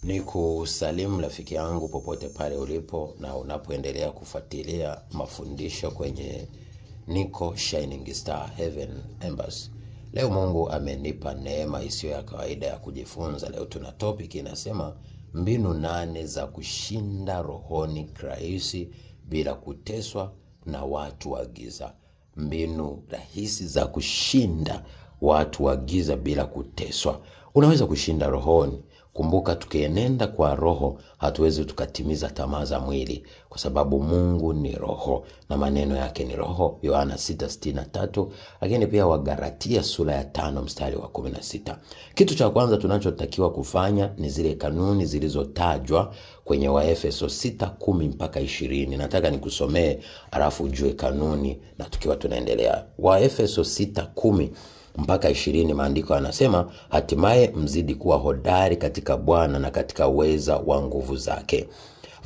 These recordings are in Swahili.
Ni kusalimu rafiki yangu popote pale ulipo na unapoendelea kufuatilia mafundisho kwenye Niko Shining Star Heaven Embassy. Leo Mungu amenipa neema isiyo ya kawaida ya kujifunza. Leo tuna topic inasema mbinu 8 za kushinda rohoni kirahisi bila kuteswa na watu wa giza. Mbinu rahisi za kushinda watu wa giza bila kuteswa. Unaweza kushinda rohoni. Kumbuka, tukienenda kwa roho hatuwezi tukatimiza tamaa za mwili, kwa sababu Mungu ni roho na maneno yake ni roho. Yohana 6:63. Lakini pia Wagalatia sura ya 5 mstari wa 16. Kitu cha kwanza tunachotakiwa kufanya ni zile kanuni zilizotajwa kwenye Waefeso 6:10 mpaka 20. Nataka nikusomee alafu ujue kanuni na tukiwa tunaendelea. Waefeso 6:10 mpaka 20, maandiko yanasema, hatimaye mzidi kuwa hodari katika Bwana na katika uweza wa nguvu zake.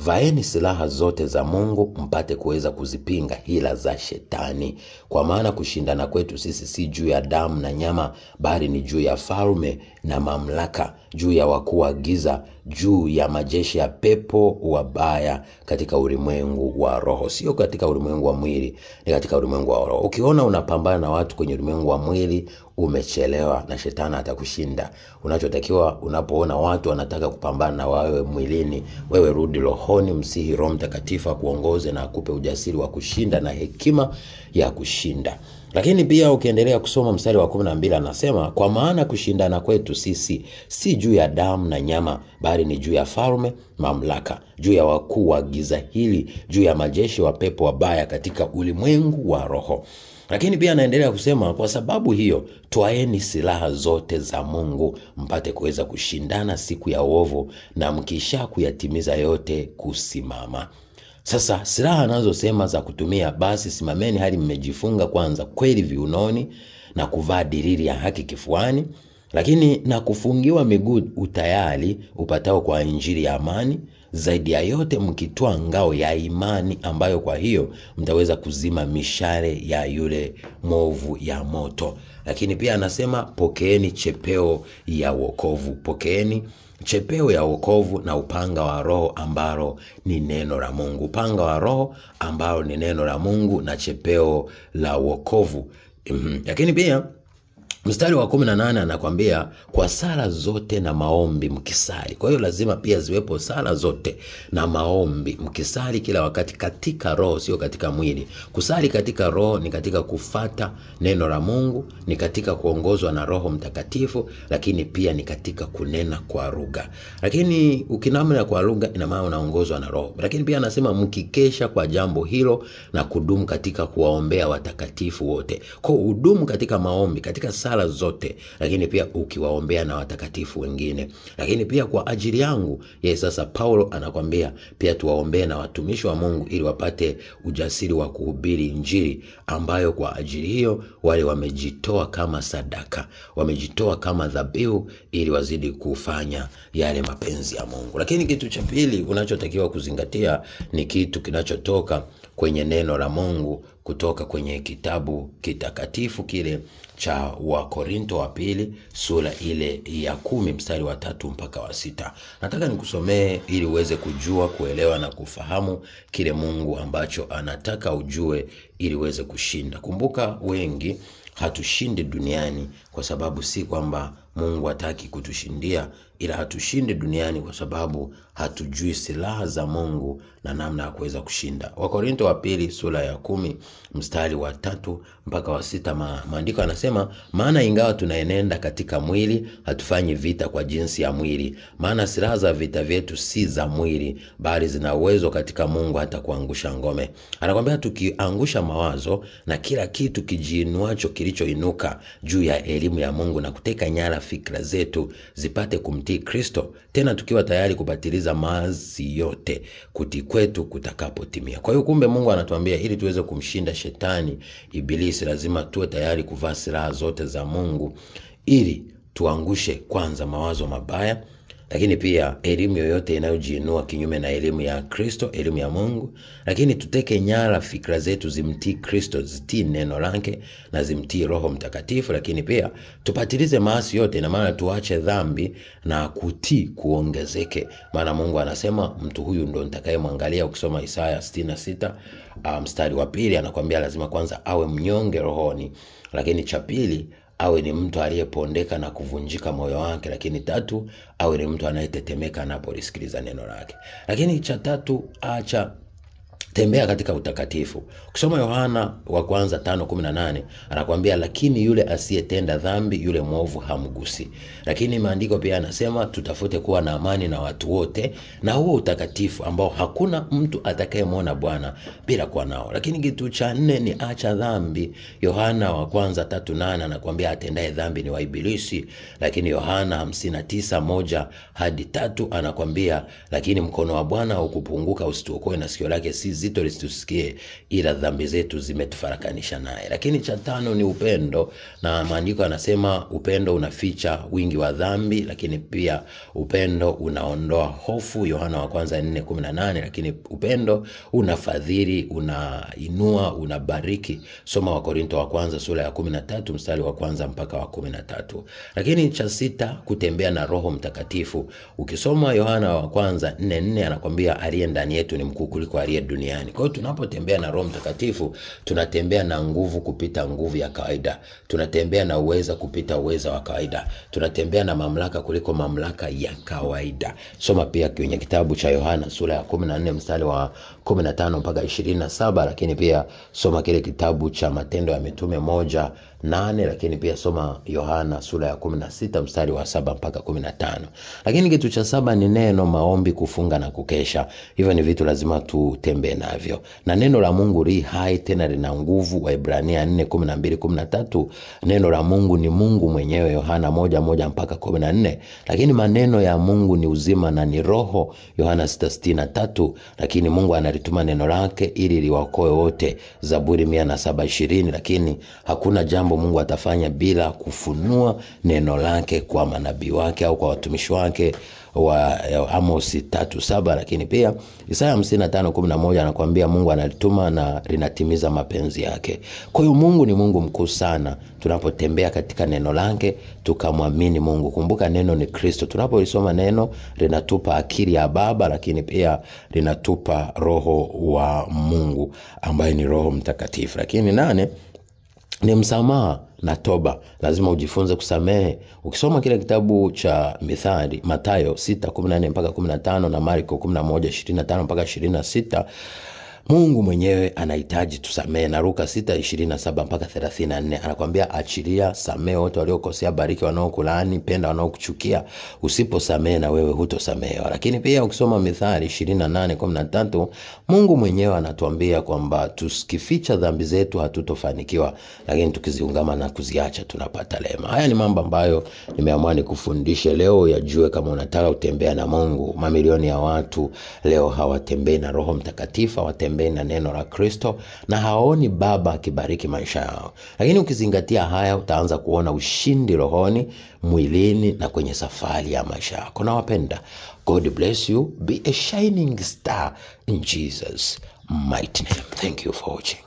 Vaeni silaha zote za Mungu mpate kuweza kuzipinga hila za shetani. Kwa maana kushindana kwetu sisi si juu ya damu na nyama, bali ni juu ya falme na mamlaka, juu ya wakuu wa giza, juu ya majeshi ya pepo wabaya katika ulimwengu wa roho. Sio katika ulimwengu wa mwili, ni katika ulimwengu wa roho. Ukiona unapambana na watu kwenye ulimwengu wa mwili, umechelewa na shetani atakushinda. Unachotakiwa, unapoona watu wanataka kupambana na wewe mwilini, wewe rudi rohoni, msihi Roho Mtakatifu akuongoze na akupe ujasiri wa kushinda na hekima ya kushinda. Lakini pia ukiendelea kusoma mstari wa 12 anasema, kwa maana kushindana kwetu sisi si juu ya damu na nyama, bali ni juu ya falme, mamlaka, juu ya wakuu wa giza hili, juu ya majeshi wa pepo wabaya katika ulimwengu wa roho. Lakini pia anaendelea kusema, kwa sababu hiyo twaeni silaha zote za Mungu mpate kuweza kushindana siku ya uovu, na mkisha kuyatimiza yote kusimama. Sasa silaha anazosema za kutumia, basi simameni hali mmejifunga kwanza kweli viunoni, na kuvaa diriri ya haki kifuani, lakini na kufungiwa miguu utayari upatao kwa injili ya amani. Zaidi ya yote mkitwaa ngao ya imani, ambayo kwa hiyo mtaweza kuzima mishale ya yule mwovu ya moto. Lakini pia anasema, pokeeni chepeo ya wokovu. Pokeeni chepeo ya wokovu na upanga wa Roho ambalo ni neno la Mungu. Upanga wa Roho ambalo ni neno la Mungu na chepeo la wokovu. Lakini pia mstari wa 18 anakuambia, kwa sala zote na maombi mkisali. Kwa hiyo lazima pia ziwepo sala zote na maombi mkisali kila wakati katika roho, sio katika mwili. Kusali katika roho ni katika kufata neno la Mungu, ni katika kuongozwa na Roho Mtakatifu, lakini pia ni katika kunena kwa lugha. Lakini ukinena kwa lugha ina maana unaongozwa na Roho. Lakini pia anasema mkikesha kwa jambo hilo na kudumu katika kuwaombea watakatifu wote. Kwa udumu katika maombi, katika sala zote, lakini pia ukiwaombea na watakatifu wengine. Lakini pia kwa ajili yangu, sasa Paulo anakuambia pia tuwaombee na watumishi wa Mungu ili wapate ujasiri wa kuhubiri Injili, ambayo kwa ajili hiyo wale wamejitoa kama sadaka, wamejitoa kama dhabihu, ili wazidi kufanya yale mapenzi ya Mungu. Lakini kitu cha pili unachotakiwa kuzingatia ni kitu kinachotoka kwenye neno la Mungu, kutoka kwenye kitabu kitakatifu kile cha Wakorinto wa pili sura ile ya 10 mstari wa 3 mpaka wa 6. Nataka nikusomee ili uweze kujua, kuelewa na kufahamu kile Mungu ambacho anataka ujue ili uweze kushinda. Kumbuka, wengi hatushindi duniani kwa sababu si kwamba Mungu hataki kutushindia, ila hatushindi duniani kwa sababu hatujui silaha za Mungu na namna ya kuweza kushinda. Wakorinto wa pili sura ya 10 mstari wa 3 mpaka wa 6, maandiko yanasema, maana ingawa tunaenenda katika mwili, hatufanyi vita kwa jinsi ya mwili. Maana silaha za vita vyetu si za mwili, bali zina uwezo katika Mungu hata kuangusha ngome. Anakuambia tukiangusha mawazo na kila kitu kijiinuacho kilichoinuka juu ya elimu ya Mungu, na kuteka nyara fikra zetu zipate kumtii Kristo, tena tukiwa tayari kupatiliza maasi yote kutii kwetu kutakapotimia. Kwa hiyo kumbe Mungu anatuambia ili tuweze kumshinda shetani ibilisi, lazima tuwe tayari kuvaa silaha zote za Mungu, ili tuangushe kwanza mawazo mabaya, lakini pia elimu yoyote inayojiinua kinyume na elimu ya Kristo, elimu ya Mungu. Lakini tuteke nyara fikra zetu zimtii Kristo, zitii neno lake na zimtii Roho Mtakatifu. Lakini pia tupatilize maasi yote, na maana tuache dhambi na kutii kuongezeke. Maana Mungu anasema mtu huyu ndo nitakayemwangalia. Ukisoma Isaya 66 mstari wa 2 anakuambia lazima kwanza awe mnyonge rohoni, lakini cha pili awe ni mtu aliyepondeka na kuvunjika moyo wake, lakini tatu awe ni mtu anayetetemeka anapolisikiliza neno lake. Lakini cha tatu, tembea katika utakatifu. Ukisoma Yohana wa kwanza 5:18 anakuambia lakini yule asiyetenda dhambi, yule mwovu hamgusi. Lakini maandiko pia yanasema tutafute kuwa na amani na watu wote na huo utakatifu ambao hakuna mtu atakayemwona Bwana bila kuwa nao. Lakini kitu cha 4 ni acha dhambi. Yohana wa kwanza 3:8 anakuambia atendaye dhambi ni wa ibilisi. Lakini Yohana 59:1-3 anakuambia lakini mkono wa Bwana ukupunguka usituokoe na sikio lake si zito lisitusikie, ila dhambi zetu zimetufarakanisha naye. Lakini cha 5 ni upendo, na maandiko yanasema upendo unaficha wingi wa dhambi, lakini pia upendo unaondoa hofu. Yohana wa kwanza 4:18. Lakini upendo unafadhili, unainua, unabariki. Soma wa Korinto wa kwanza sura ya 13 mstari wa kwanza mpaka wa 13. Lakini cha 6 kutembea na Roho Mtakatifu. Ukisoma Yohana wa kwanza 4:4 anakuambia aliye ndani yetu ni mkuu kuliko aliye duniani. Kwa hiyo tunapotembea na Roho Mtakatifu tunatembea na nguvu kupita nguvu ya kawaida, tunatembea na uweza kupita uweza wa kawaida, tunatembea na mamlaka kuliko mamlaka ya kawaida. Soma pia kwenye kitabu cha Yohana sura ya 14 mstari wa 15 mpaka 27. Lakini pia soma kile kitabu cha Matendo ya Mitume 1:8. Lakini pia soma Yohana sura ya 16 mstari wa 7 mpaka 15. Lakini kitu cha 7 ni neno, maombi, kufunga na kukesha. Hivyo ni vitu lazima tutembee navyo. Na neno la Mungu li hai tena lina nguvu. Waebrania 4:12-13. Neno la Mungu ni Mungu mwenyewe. Yohana 1:1 mpaka 14. Lakini maneno ya Mungu ni uzima na ni roho. Yohana 6:63. Lakini Mungu analituma neno lake ili liwaokoe wote. Zaburi 107:20. Lakini hakuna jambo Mungu atafanya bila kufunua neno lake kwa manabii wake au kwa watumishi wake wa Amos 3:7. Lakini pia Isaya 55:11 anakuambia Mungu analituma na linatimiza mapenzi yake. Kwa hiyo Mungu ni Mungu mkuu sana tunapotembea katika neno lake tukamwamini Mungu. Kumbuka neno ni Kristo. Tunapolisoma neno linatupa akili ya Baba, lakini pia linatupa roho wa Mungu ambaye ni Roho Mtakatifu. Lakini 8 ni msamaha na toba. Lazima ujifunze kusamehe. Ukisoma kile kitabu cha Mithali, Mathayo 6:14 mpaka 15 na Marko 11:25 mpaka 26, Mungu mwenyewe anahitaji tusamehe. Na Luka 6:27 mpaka 34 anakuambia achilia, samehe wote waliokosea, bariki wanaokulaani, penda wanaokuchukia. Usiposamehe na wewe hutosamehewa. Lakini pia ukisoma Mithali 28:13 Mungu mwenyewe anatuambia kwamba tusikificha dhambi zetu hatutofanikiwa, lakini tukiziungama na kuziacha tunapata rehema. Haya ni mambo ambayo nimeamua nikufundishe leo, yajue kama unataka kutembea na Mungu. Mamilioni ya watu leo hawatembei na Roho Mtakatifu, hawatembei na neno la Kristo, na haoni Baba akibariki maisha yao. Lakini ukizingatia haya utaanza kuona ushindi rohoni, mwilini na kwenye safari ya maisha yako. Nawapenda. God bless you. Be a shining star in Jesus' mighty name. Thank you for watching.